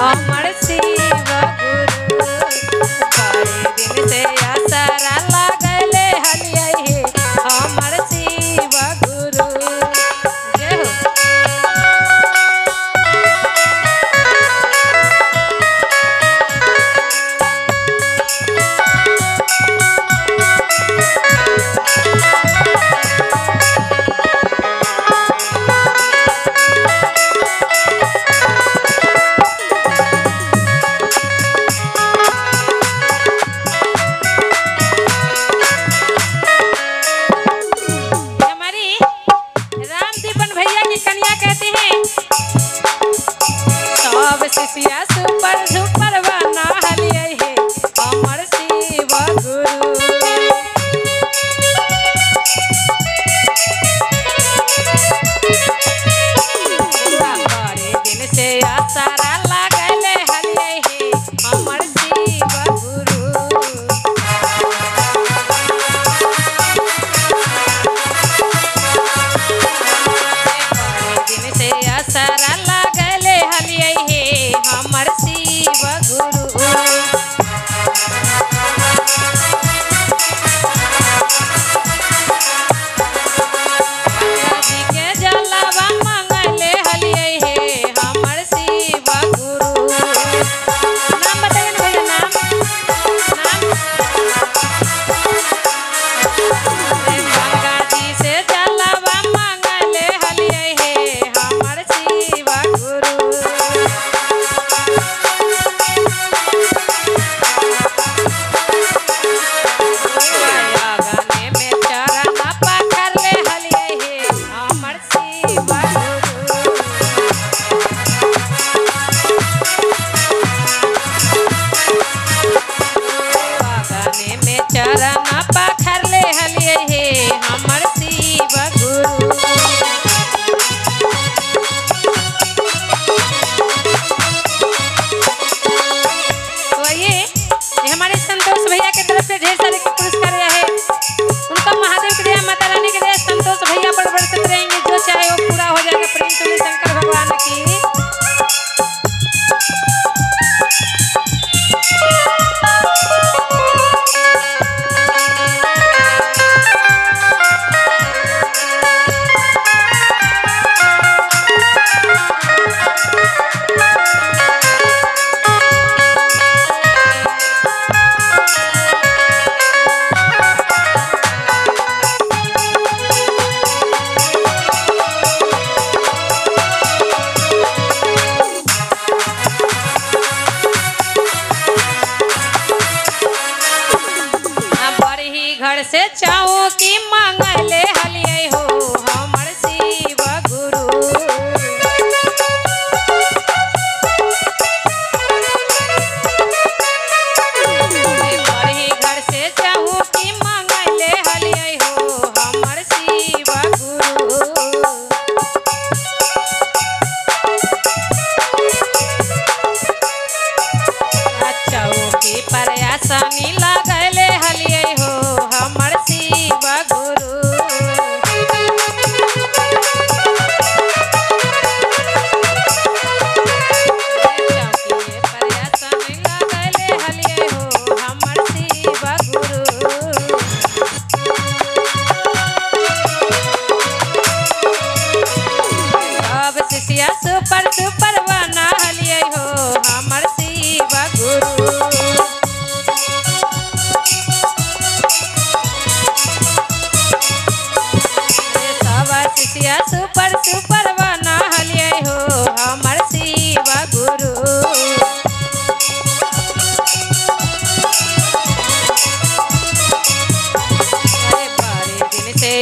हमर शिव गुरु। बड़े दिन से असरा लागले हलियै हे हमर शिव गुरु। जय हो। शिष्या सुपर सुपर बना हलियै हे हमर शिव गुरु। बड़े दिन से असरा लागले हलियै हे हमर शिव गुरु। बड़े दिन से असरा लागले हलियै हे हमर शिव गुरु। जी के जलवा मंगले हलियै हे हमर शिव गुरु। नाम बताइए भैया, नाम गंगा जी से जलवा मंगले हलियै हे हमर शिव गुरु। चरण पखरले हलियै हे हमर शिव गुरु। तो ये हमारे संतोष भैया के तरफ से ढेर सारे पुरस्कार आया है। उनका महादेव के दया, माता रानी के दया, संतोष भैया पर बरसते रहेंगे। जो चाहे वो पूरा हो जाएगा। प्रेम से शंकर भगवान की। घर से चाहूं की मांगले हलियै हो हमर शिव गुरु। बड़ी घर से चाहूं की मांगले हलियै हो हमर शिव गुरु। चौकी पर आसानी लगले हलियै हो हमर शिव गुरु। चौकी पर आसानी लगले हलियै हो हमर शिव गुरु। अब शिष्या सुपर सुपर बना हलियै हो हमर शिव गुरु। शिष्या सुपर सुपर बना हलियै हो हमर शिव गुरु। बड़े दिन से